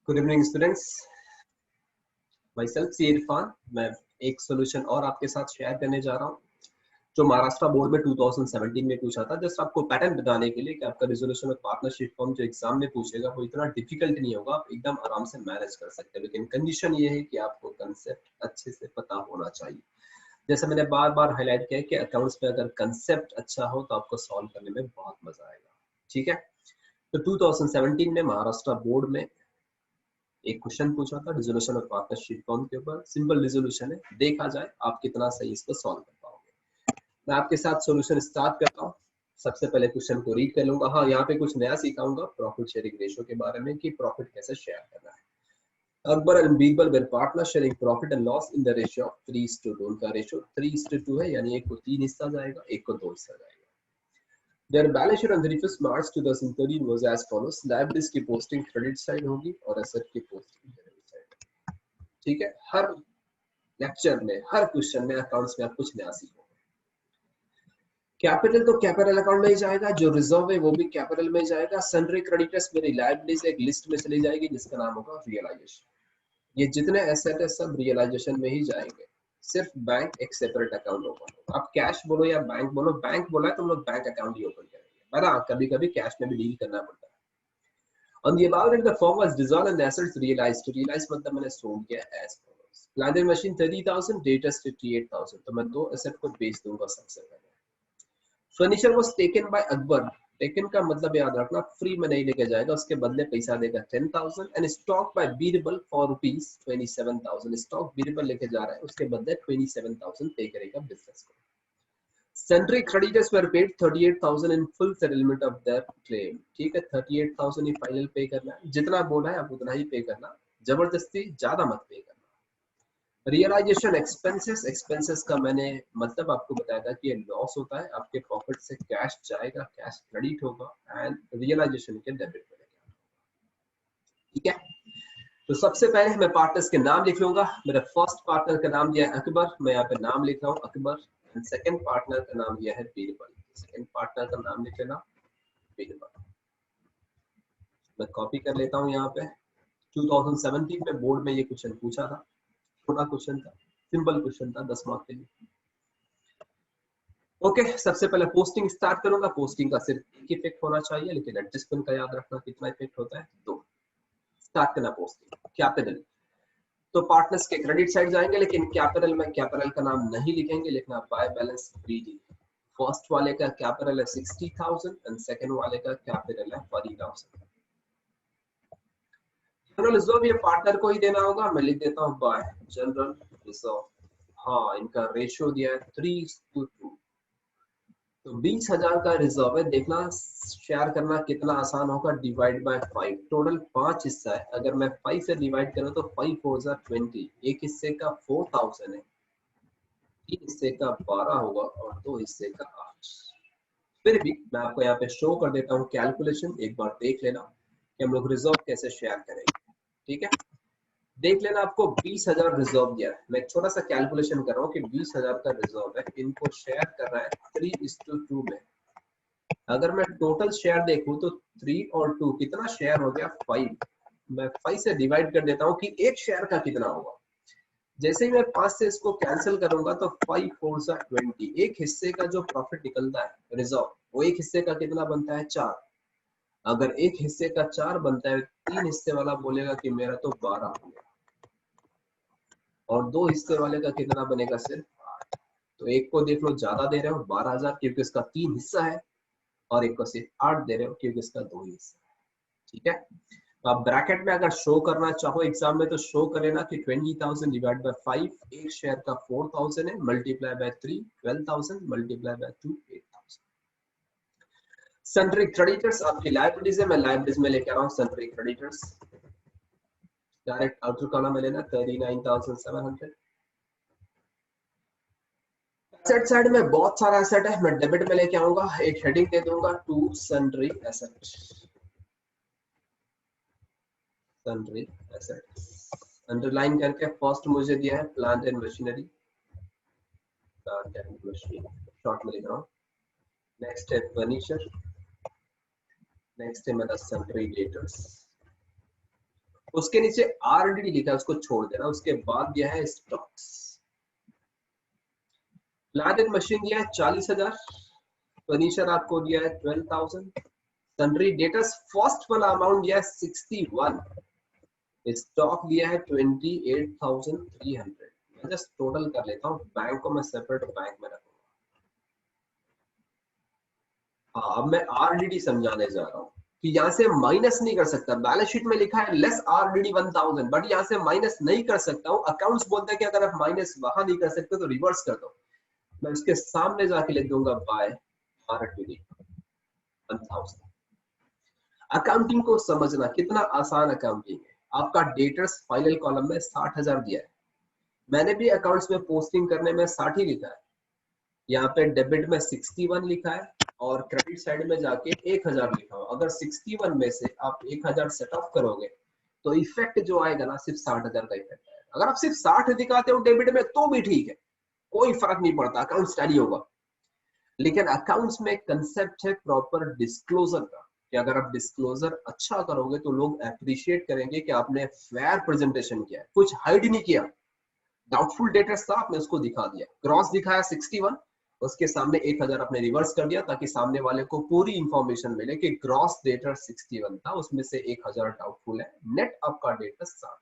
Good evening students, myself C Irfan. मैं एक solution और आपके साथ शेयर करने जा रहा हूँ जो महाराष्ट्र बोर्ड में 2017 में पूछा था। जस्ट आपको पैटर्न बताने के लिए कि आपका रिजोल्यूशन ऑफ पार्टनरशिप फॉर्म जो एग्जाम में पूछेगा वो इतना डिफिकल्ट नहीं होगा, आप एकदम आराम से मैनेज कर सकते हैं। लेकिन कंडीशन ये है कि आपको कंसेप्ट अच्छे से पता होना चाहिए। जैसे मैंने बार बार हाईलाइट किया कि अकाउंट्स में अगर कंसेप्ट अच्छा हो तो आपको सॉल्व करने में बहुत मजा आएगा। ठीक है, तो 2017 में महाराष्ट्र बोर्ड में एक क्वेश्चन पूछा था रिजोल्यूशन ऑफ पार्टनरशिप फॉर्म के ऊपर। सिंपल रिजोल्यूशन है, देखा जाए आप कितना सही इसको सॉल्व कर पाओगे। मैं आपके साथ सॉल्यूशन स्टार्ट करता हूँ। सबसे पहले क्वेश्चन को रीड कर लूंगा। हाँ, यहाँ पे कुछ नया सिखाऊंगा प्रॉफिट शेयरिंग रेशियो के बारे में कि प्रॉफिट कैसे शेयर करना है। Akbar and Birbal were partner sharing profit and loss in the ratio of 3:2। उनका रेशियो 3:2 है, यानी एक को 3 हिस्सा जाएगा, एक को 2 हिस्सा जाएगा। Their balance sheet on 31st March 2013 was as follows. Liabilities की पोस्टिंग क्रेडिट साइड होगी और एसेट की पोस्टिंग डेबिट साइड। ठीक है, हर लेक्चर में हर क्वेश्चन में अकाउंट्स में आप कुछ नया सीखोगे। कैपिटल तो कैपिटल अकाउंट में ही जाएगा, जो रिजर्व है वो भी कैपिटल में जाएगा। सन्ड्री क्रेडिटर्स मेरी लायबिलिटीज एक लिस्ट में चली जाएगी जिसका नाम होगा रियलाइजेशन। ये जितने एसेट है सब रियलाइजेशन में ही जाएंगे, सिर्फ बैंक एक सेपरेट अकाउंट ओपन होगा। आप कैश बोलो या बैंक बोलो, बैंक बोला है तो हम लोग बैंक अकाउंट ही ओपन करेंगे, बना कभी कभी कैश में भी डील करना पड़ता है। On the above date, the firm was dissolved and the assets realized. To realize मतलब मैंने सोल्ड किया as follows. Plant and machine 30,000, debtors 58,000. तो मैं दो एसेट को बेच दूंगा सबसे पहले। Furniture was taken by Akbar. Taken का मतलब याद रखना, फ्री में नहीं लेके जाएगा, उसके बदले पैसा देगा 10,000। And stock by Birbal for rupees 27,000. Stock Birbal लेके जा रहा है, उसके बदले 27,000 पे करेगा बिजनेस को। Sundry creditors were paid 38,000 in full settlement of their claim. ठीक है, 38,000 ही फाइनल पे करना है, जितना बोला है आप उतना ही पे करना, जबरदस्ती ज्यादा मत पे करना। रियलाइजेशन एक्सपेंसेस, एक्सपेंसेस का मैंने मतलब आपको बताया था कि ये लॉस होता है, आपके पॉकेट से कैश जाएगा, कैश क्रेडिट होगा एंड रियलाइजेशन के डेबिट मिलेगा। ठीक है, तो सबसे पहले मैं पार्टनर्स के नाम लिख लूंगा। मेरा फर्स्ट पार्टनर का नाम दिया है अकबर, मैं यहाँ पे नाम लिख रहा हूँ अकबर। सेकंड पार्टनर का नाम दिया है बीरबल, सेकंड पार्टनर का नाम लिख लेना बीरबल। मैं कॉपी कर लेता हूँ यहाँ पे। 2017 में बोर्ड में ये क्वेश्चन पूछा था, छोटा क्वेश्चन था, सिंपल क्वेश्चन था, 10 मार्क के लिए। ओके, सबसे पहले पोस्टिंग स्टार्ट करूंगा। पोस्टिंग का सिर्फ एक इफेक्ट होना चाहिए, लेकिन एडजस्टमेंट का याद रखना कितना इफेक्ट होता है, 2। स्टार्ट करना पोस्टिंग। कैपिटल तो पार्टनर्स के क्रेडिट साइड जाएंगे, लेकिन कैपिटल में कैपिटल का नाम नहीं लिखेंगे, लिखना बाय बैलेंस बीडी। फर्स्ट वाले का कैपिटल है 60,000 एंड सेकंड वाले का कैपिटल है 40,000। जनरल रिजर्व ये पार्टनर को ही देना होगा, मैं लिख देता हूँ बाय जनरल रिजर्व। हाँ, इनका रेशियो दिया है 3:2। तो 20,000 का रिजर्व है, देखना शेयर करना कितना आसान होगा। डिवाइड बाय 5, टोटल 5 हिस्सा है, अगर मैं 5 से डिवाइड करूं तो 5 4 जा 20, एक हिस्से का 4,000 है, 3 हिस्से का 12 होगा और 2 हिस्से का 8। फिर भी मैं आपको यहाँ पे शो कर देता हूँ कैलकुलेशन, एक बार देख लेना कि हम लोग रिजर्व कैसे शेयर करेंगे। ठीक है, देख लेना, आपको 20,000 रिजर्व दिया है। मैं एक छोटा सा कैलकुलेशन कर रहा हूँ कि 20,000 का रिजर्व है, इनको शेयर कर रहा है 3:2 में। अगर मैं टोटल शेयर देखूं तो 3 और 2 कितना शेयर हो गया, 5। मैं 5 से डिवाइड कर देता हूं कि एक शेयर का कितना होगा। जैसे ही मैं 5 से इसको कैंसिल करूंगा तो 5 4 जा 20, एक हिस्से का जो प्रॉफिट निकलता है रिजर्व, वो एक हिस्से का कितना बनता है, 4। अगर एक हिस्से का 4 बनता है, 3 हिस्से वाला बोलेगा कि मेरा तो 12 हो गया, और 2 हिस्से वाले का कितना बनेगा, सिर्फ 8। तो एक को देख लो ज्यादा दे रहे हो 12,000 क्योंकि इसका 3 हिस्सा है, और एक को सिर्फ 8 दे रहे हो क्योंकि इसका 2 हिस्सा है। ठीक है, तो आप ब्रैकेट में अगर शो करना चाहो एग्जाम में तो शो कर लेना कि 20,000 डिवाइड बाय 5, एक शेयर का 4,000 है, multiply by 3 12,000, multiply by 2 8,000। Sundry creditors आपकी लायबिलिटीज है, मैं लायबिलिटीज में लेके आ रहा हूँ sundry creditors. Direct outer column में लेना 39,700। एसेट साइड में बहुत सारा एसेट है, मैं डेबिट में लेके आऊंगा, एक हेडिंग दे दूंगा to sundry asset. Sundry asset underline करके फर्स्ट मुझे दिया है plant and machinery, plant and machine short में लिख रहा हूँ। नेक्स्ट है फर्नीचर, नेक्स्ट है मेरा सन्ड्री डेटर्स, उसके नीचे आरडीडी लिखा है, उसको छोड़ देना। उसके बाद दिया है स्टॉक्स। प्लांट एंड मशीन दिया है 40,000, फर्नीचर आपको दिया है 12,000, सन्ड्री डेटर्स फर्स्ट वाला अमाउंट दिया है 61, स्टॉक दिया है 28,300। मैं जस्ट टोटल कर लेता हूँ, बैंक को मैं सेपरेट बैंक में रखूंगा। हाँ, अब मैं आरडीडी समझाने जा रहा हूँ कि यहाँ से माइनस नहीं कर सकता। बैलेंस शीट में लिखा है लेस आरडीडी 1000, बट यहाँ से माइनस नहीं कर सकता हूँ। अकाउंट्स बोलता है कि अगर आप माइनस वहां नहीं कर सकते तो रिवर्स कर दो। मैं उसके सामने जाके लिख दूंगा बाय आरडीडी 1000। अकाउंटिंग को समझना कितना आसान अकाउंटिंग है। आपका डेटर्स फाइनल कॉलम में 60,000 दिया है, मैंने भी अकाउंट्स में पोस्टिंग करने में 60 ही लिखा है। यहाँ पे डेबिट में 61 लिखा है और क्रेडिट साइड में जाके 1000 लिखा हो। अगर 61 में से आप 1000 सेट ऑफ करोगे तो इफेक्ट जो आएगा ना सिर्फ 60,000 का इफेक्ट आएगा। अगर आप सिर्फ 60 दिखाते हो डेबिट में तो भी ठीक है, कोई फर्क नहीं पड़ता, अकाउंट टैली होगा। लेकिन अकाउंट्स में कंसेप्ट है प्रॉपर डिस्क्लोजर का, कि अगर आप डिस्क्लोजर अच्छा करोगे तो लोग अप्रिशिएट करेंगे कि आपने फेयर प्रेजेंटेशन किया है, कुछ हाइड नहीं किया। डाउटफुल डेटर्स था, आपने उसको दिखा दिया। क्रॉस दिखाया 61, उसके सामने 1000 आपने रिवर्स कर दिया ताकि सामने वाले को पूरी इंफॉर्मेशन मिले कि ग्रॉस डेटर 61 था, उसमें से 1000 डाउटफुल है, नेट आपका डेटर 60।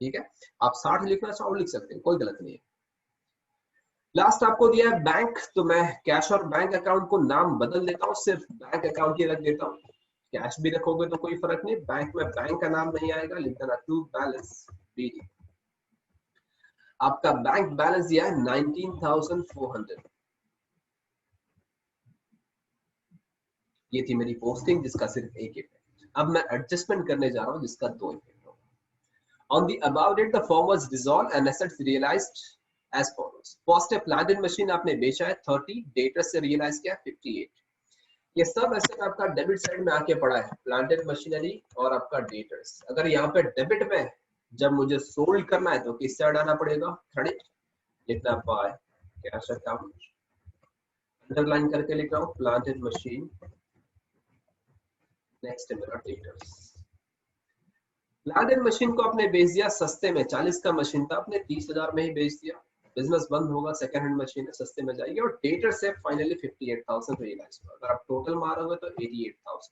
ठीक है, आप 60 लिखना चाहो लिख सकते हैं, कोई गलत नहीं है। लास्ट आपको दिया है बैंक, तो मैं कैश और बैंक अकाउंट को नाम बदल देता हूँ, सिर्फ बैंक अकाउंट ही रख देता हूँ। कैश भी रखोगे तो कोई फर्क नहीं, बैंक में बैंक का नाम नहीं आएगा, लिख देना टू बैलेंस बीडी। आपका बैंक बैलेंस दिया है 19,400। ये थी मेरी पोस्टिंग जिसका सिर्फ एक इफेक्ट। अब मैं एडजस्टमेंट करने जा रहा हूं जिसका दो इफेक्ट होगा। On the about date the firm was dissolved and assets realised as follows. First है प्लांट एंड मशीन आपने बेचा है 30, डेटर से रियलाइज किया 58। ये सब एसेट आपका डेबिट साइड में आके पड़ा है, प्लांट एंड मशीनरी और आपका डेटर्स। अगर यहाँ पे डेबिट में जब मुझे सोल्ड करना है तो किस साइड आना पड़ेगा, क्रेडिट, लिखना बाय कैश अकाउंट, अंडरलाइन करके लिख रहा हूँ प्लांट एंड मशीन, नेक्स्ट है मेरा डेटर्स। प्लांट एंड मशीन को आपने बेच दिया सस्ते में, 40 का मशीन था, आपने 30,000 में ही बेच दिया। बिजनेस बंद होगा, सेकंड हैंड मशीन है, सस्ते में जाएगी। और डेटर से फाइनली 58,000 रियलाइज हुआ। अगर आप टोटल मारोगे तो 88,000।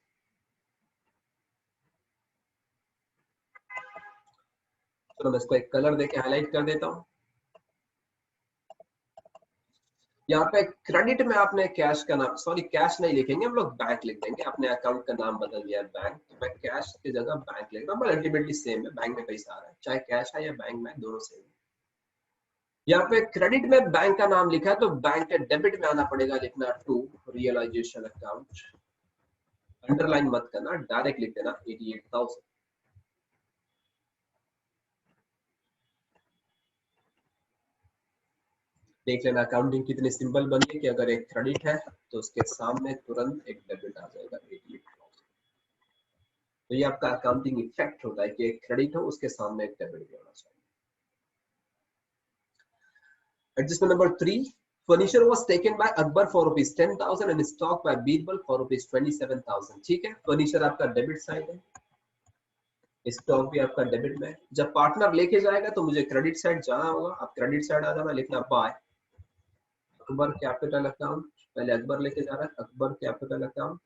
चलो मैं इसको एक कलर देके हाईलाइट कर देता हूँ। यहाँ पे क्रेडिट में आपने कैश का नाम, सॉरी कैश नहीं लिखेंगे हम लोग, बैंक लिख देंगे। आपने अकाउंट का नाम बदल दिया है बैंक, तो मैं कैश की जगह बैंक लिख रहा हूँ, अल्टीमेटली सेम है, बैंक में पैसा आ रहा है, चाहे कैश है या बैंक में, दोनों सेम है। यहाँ पे क्रेडिट में बैंक का नाम लिखा है तो बैंक के डेबिट में आना पड़ेगा, लिखना टू रियलाइजेशन अकाउंट, अंडरलाइन मत करना, डायरेक्ट लिख देना 88,000। देख लेना अकाउंटिंग कितनी सिंपल बनी है कि अगर एक क्रेडिट है तो उसके सामने तुरंत एक डेबिट आ जाएगा 88,000। तो ये आपका अकाउंटिंग इफेक्ट होता है कि एक क्रेडिट हो उसके सामने एक डेबिट भी होना चाहिए। Adjustment number 3, furniture was taken by Akbar for rupees 10,000 and stock by Birbal for rupees 27,000। ठीक है, फर्नीचर आपका डेबिट साइड है, स्टॉक भी आपका डेबिट में। जब पार्टनर लेके जाएगा तो मुझे क्रेडिट साइड जाना होगा, आप क्रेडिट साइड आ जाना, लिखना बाय अकबर कैपिटल अकाउंट, पहले अकबर लेके जा रहा है, Akbar capital account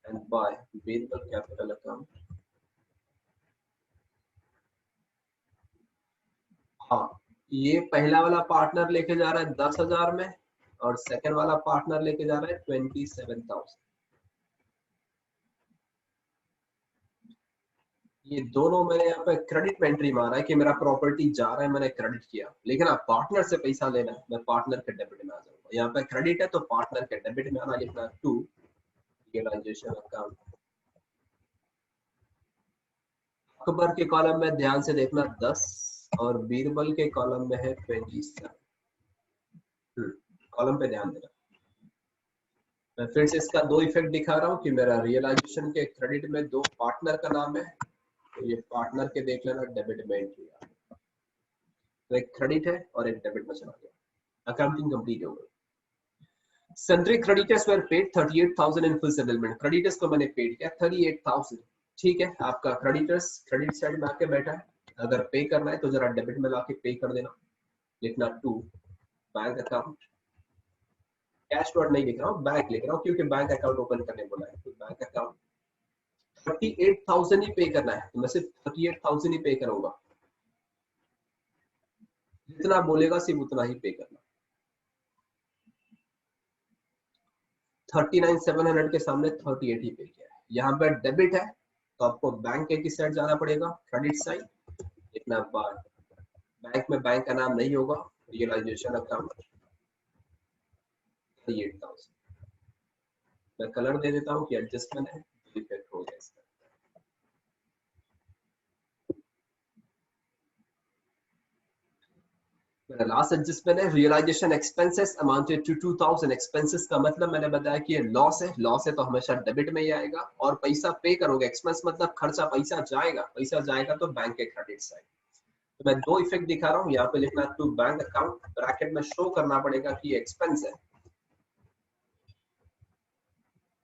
and by Birbal capital account. हाँ, ये पहला वाला पार्टनर लेके जा रहा है 10,000 में और सेकंड वाला पार्टनर लेके जा रहा है 27,000। ये दोनों मैंने यहाँ पे क्रेडिट में एंट्री मारा है कि मेरा प्रॉपर्टी जा रहा है, मैंने क्रेडिट किया। लेकिन आप पार्टनर से पैसा लेना है, मैं पार्टनर के डेबिट में आ जाऊंगा। यहाँ पे क्रेडिट है तो पार्टनर के डेबिट में आना, लिखना टू रियलाइजेशन अकाउंट। अकबर के कॉलम में ध्यान से देखना 10 और बीरबल के कॉलम में है 27। कॉलम पे ध्यान देना। मैं फिर से इसका दो इफेक्ट दिखा रहा हूँ कि मेरा रियलाइजेशन के क्रेडिट में दो पार्टनर का नाम है, तो ये पार्टनर के देख लेना डेबिट में एंट्री आ, तो एक क्रेडिट है और एक डेबिट में चला गया, अकाउंटिंग कंप्लीट हो गई। Sundry creditors were paid 38,000 in full settlement। creditors को मैंने पेड किया 38,000। ठीक है, आपका क्रेडिटर्स क्रेडिट साइड में आके बैठा है। अगर पे करना है तो जरा डेबिट में लाके पे कर देना। लिखना to bank account, cash word नहीं लिख रहा हूँ, बैंक लिख रहा हूँ क्योंकि बैंक अकाउंट ओपन करने बोला है। तो बैंक अकाउंट 38,000 ही पे करना है, तो मैं सिर्फ 38,000 ही पे करूंगा। जितना बोलेगा सिर्फ उतना ही पे करना। 39,700 के सामने 38 ही पे किया है। यहाँ पे डेबिट है तो आपको बैंक के किस साइड जाना पड़ेगा, क्रेडिट साइड। इतना बार बैंक में बैंक का नाम नहीं होगा, रियलाइजेशन अकाउंट 38,000। मैं कलर दे देता हूँ कि एडजस्टमेंट है, इफेक्ट हो गया इसका। मेरा लास्ट एडजस्टमेंट है, realisation expenses amounted to 2,000। Expenses का मतलब मैंने बताया कि ये लॉस है, लॉस है तो हमेशा डेबिट में ही आएगा। और पैसा पे करोगे, एक्सपेंस मतलब खर्चा, पैसा जाएगा तो बैंक के क्रेडिट साइड। तो मैं दो इफेक्ट दिखा रहा हूँ, यहाँ पे लिखना टू बैंक अकाउंट, ब्रैकेट में शो करना पड़ेगा कि एक्सपेंस है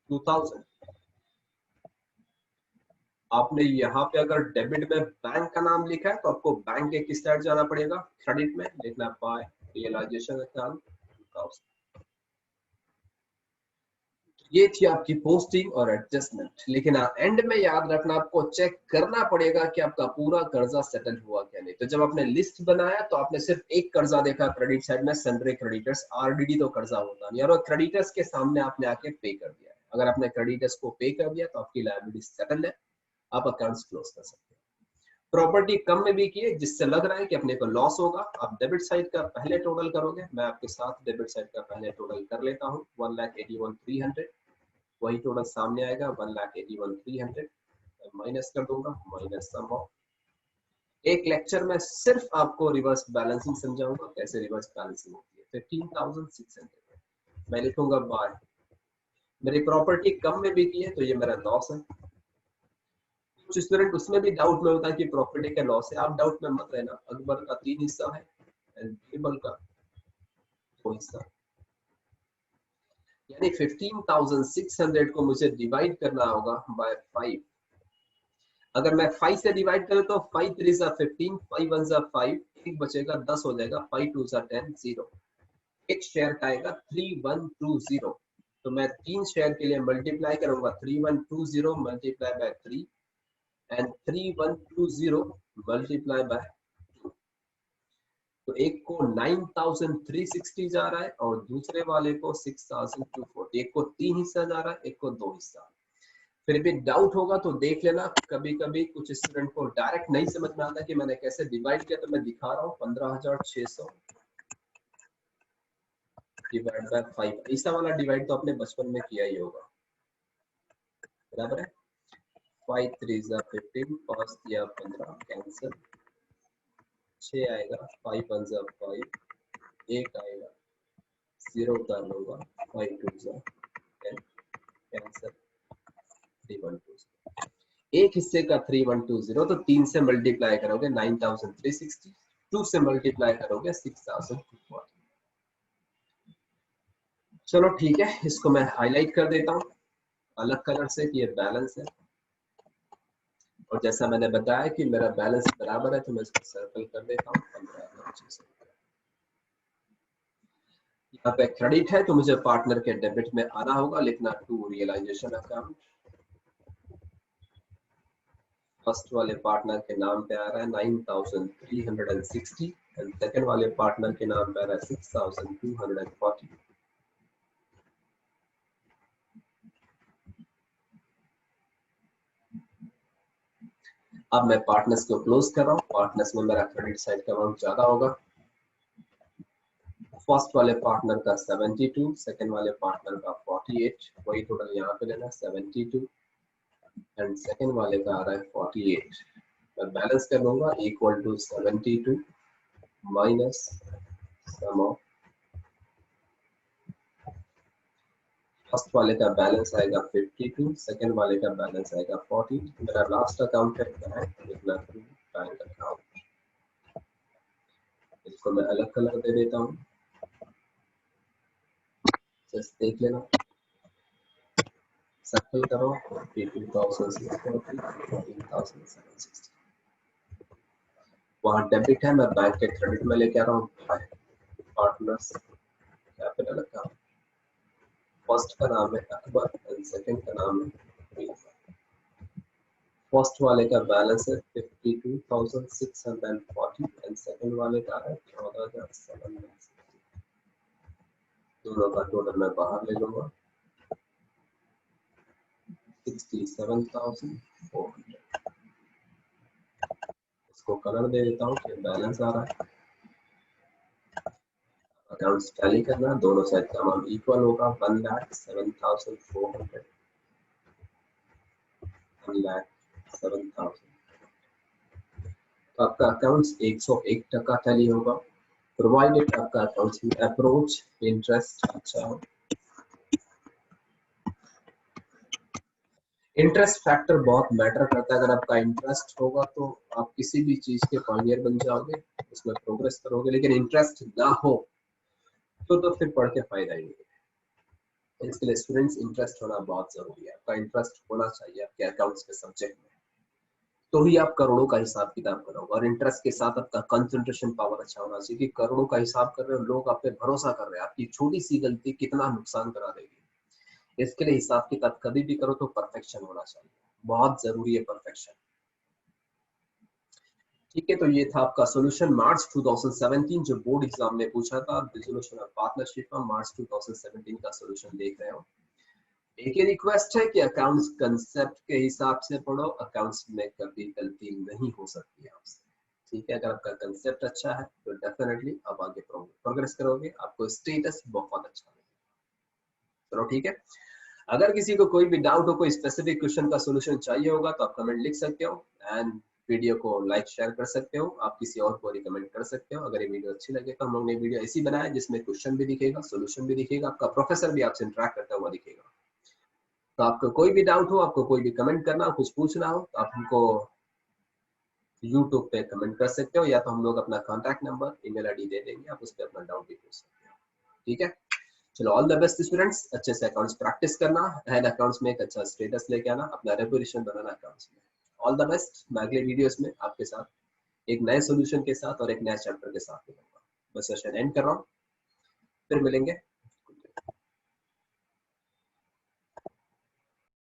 2,000। आपने यहाँ पे अगर डेबिट में बैंक का नाम लिखा है तो आपको बैंक के किस साइड जाना पड़ेगा, क्रेडिट में। लिखना बाय रियलाइजेशन अकाउंट 2,000। ये थी आपकी पोस्टिंग और एडजस्टमेंट। लेकिन एंड में याद रखना, आपको चेक करना पड़ेगा कि आपका पूरा कर्जा सेटल हुआ क्या नहीं। तो जब आपने लिस्ट बनाया तो आपने सिर्फ एक कर्जा देखा क्रेडिट साइड में, सन्ड्री क्रेडिटर्स। आरडीडी तो कर्जा होता नहीं, और क्रेडिटर्स के सामने आपने आके पे कर दिया है। अगर आपने क्रेडिटर्स को पे कर दिया तो आपकी लायबिलिटी सेटल है, आप अकाउंट्स क्लोज कर सकते हैं। प्रॉपर्टी कम में भी किए जिससे लग रहा है कि अपने को लॉस होगा, आप डेबिट साइड का पहले टोटल करोगे। मैं आपके साथ डेबिट साइड का पहले टोटल कर लेता हूँ। 1,81,300 वही टोटल सामने आएगा, 1,81,300 माइनस कर दूंगा, माइनस सम ऑफ। एक लेक्चर में सिर्फ आपको रिवर्स बैलेंसिंग समझाऊंगा, कैसे रिवर्स बैलेंसिंग होती है। 15,600 मैं लिखूंगा बाय। मेरी प्रॉपर्टी कम में भी की है तो ये मेरा लॉस है। कुछ स्टूडेंट उसमें भी डाउट में होता है कि प्रॉपर्टी का लॉस है। आप डाउट में मत रहना, अकबर का 3 हिस्सा है एंड बीरबल का 2 हिस्सा, यानी 15,600 को मुझे डिवाइड करना होगा बाय 5। अगर मैं 5 से डिवाइड करूं तो 5 3 जा 15, 5 1 जा 5, एक बचेगा 10 हो जाएगा, 5 2 जा 10 0। एक शेयर का आएगा 3120। तो मैं 3 शेयर के लिए मल्टीप्लाई करूंगा, 3120 multiply by 3 and 3120 multiply by 2। तो एक को 9,360 जा रहा है और दूसरे वाले को 6,240। एक को 3 हिस्सा जा रहा है, एक को 2 हिस्सा। फिर भी डाउट होगा तो देख लेना। कभी कभी कुछ स्टूडेंट को डायरेक्ट नहीं समझ में आता कि मैंने कैसे डिवाइड किया, तो मैं दिखा रहा हूँ 15,600 डिवाइड बाय 5। ऐसा वाला डिवाइड तो आपने बचपन में किया ही होगा, बराबर है। 5 3 जा 15, 5 या 15 कैंसिल, 6 आएगा, 5 1 जा 5, 1 आएगा, 0 उतार लूंगा, 5 2 जा 10 कैंसिल, 3 1 2। एक हिस्से का 3120 तो 3 से मल्टीप्लाई करोगे 9,360, 2 से मल्टीप्लाई करोगे 6,240। चलो ठीक है, इसको मैं हाईलाइट कर देता हूँ अलग कलर से कि ये बैलेंस है। और जैसा मैंने बताया कि मेरा बैलेंस बराबर है तो मैं इसको सर्कल कर देता हूँ 15,600। यहाँ पे क्रेडिट है तो मुझे पार्टनर के डेबिट में आना होगा। लिखना टू रियलाइजेशन अकाउंट। फर्स्ट वाले पार्टनर के नाम पे आ रहा है 9,360 एंड सेकंड वाले पार्टनर के नाम पे आ रहा है 6,240। अब मैं पार्टनर्स को क्लोज कर रहा हूँ। पार्टनर्स में मेरा क्रेडिट साइड का अमाउंट ज्यादा होगा। फर्स्ट वाले पार्टनर का 72, सेकंड वाले पार्टनर का 48, वही टोटल यहाँ पे लेना 72 एंड सेकंड वाले का आ रहा है 48। मैं बैलेंस कर लूंगा equal to 72 minus sum of. First वाले का बैलेंस आएगा 52, सेकंड वाले का बैलेंस आएगा 40। मेरा लास्ट अकाउंट है बैंक अकाउंट। इसको मैं अलग कलर दे देता हूँ, जस्ट देख लेना। सर्कल करो 42,640, 14,760। वहाँ डेबिट है, मैं बैंक के क्रेडिट में लेके आ रहा हूँ। पार्टनर्स कैपिटल अकाउंट, फर्स्ट का नाम है अकबर एंड सेकंड का नाम है मीर्जा। फर्स्ट वाले का बैलेंस है 52,640 एंड सेकंड वाले का है 14,760। दोनों का टोटल मैं बाहर ले लूंगा 67,400। इसको कलर दे देता हूँ कि बैलेंस आ रहा है। अकाउंट्स टैली करना, दोनों साइड का अमाउंट इक्वल होगा 1,07,400, 1,07,000। तो आपका अकाउंट्स 101% टैली होगा, प्रोवाइडेड आपका अकाउंट्स में अप्रोच इंटरेस्ट अच्छा हो। इंटरेस्ट फैक्टर बहुत मैटर करता है। अगर आपका इंटरेस्ट होगा तो आप किसी भी चीज के पायनियर बन जाओगे, उसमें प्रोग्रेस करोगे, लेकिन इंटरेस्ट ना हो तो फिर पढ़ के फायदा ही नहीं। इसके लिए स्टूडेंट्स इंटरेस्ट होना बहुत जरूरी है। आपका इंटरेस्ट होना चाहिए आपके अकाउंट्स के सब्जेक्ट में, तो ही आप करोड़ों का हिसाब किताब करोगे। और इंटरेस्ट के साथ आपका कंसंट्रेशन पावर अच्छा होना चाहिए कि करोड़ों का हिसाब कर रहे हो, लोग आप पे भरोसा कर रहे हैं, आपकी छोटी सी गलती कितना नुकसान करा देगी। इसके लिए हिसाब किताब कभी भी करो तो परफेक्शन होना चाहिए, बहुत जरूरी है परफेक्शन। ठीक है, तो ये था आपका सॉल्यूशन मार्च 2017 जो बोर्ड एग्जाम में पूछा था। डिसोल्यूशन ऑफ पार्टनरशिप का मार्च 2017 का सॉल्यूशन देख रहे हो। एक ही रिक्वेस्ट है कि अकाउंट्स कंसेप्ट के हिसाब से पढ़ो, अकाउंट्स में कभी गलती नहीं हो सकती है आपसे। ठीक है, अगर आपका कंसेप्ट अच्छा है तो डेफिनेटली आप आगे प्रोग्रेस करोगे, आपको स्टेटस बहुत अच्छा मिलेगा। चलो ठीक है, अगर किसी को कोई भी डाउट हो, कोई स्पेसिफिक क्वेश्चन का सॉल्यूशन चाहिए होगा तो आप कमेंट लिख सकते हो एंड वीडियो को लाइक शेयर कर सकते हो। आप किसी और को रिकमेंड कर सकते हो। अगर ये वीडियो अच्छी लगे तो हम लोग ने वीडियो ऐसी बनाया जिसमें क्वेश्चन भी दिखेगा, सॉल्यूशन भी दिखेगा, आपका प्रोफेसर भी आपसे इंटरेक्ट करता हुआ दिखेगा। तो आपको कोई भी डाउट हो, आपको कोई भी कमेंट करना हो, कुछ पूछना हो तो आप हमको यूट्यूब पे कमेंट कर सकते हो, या तो हम लोग अपना कॉन्टैक्ट नंबर, ईमेल आईडी दे देंगे, आप उस पर अपना डाउट भी पूछ सकते हो। ठीक है, चलो ऑल द बेस्ट स्टूडेंट्स, अच्छे से अकाउंट्स प्रैक्टिस करना एंड अकाउंट्स में एक अच्छा स्टेटस लेके आना, अपना रेपुटेशन बनाना अकाउंट्स में। All the best. मैं अगले वीडियोस में आपके साथ एक नए सॉल्यूशन के साथ और एक नए चैप्टर के साथ मिलूंगा। मैं सेशन एंड कर रहा हूँ, फिर मिलेंगे।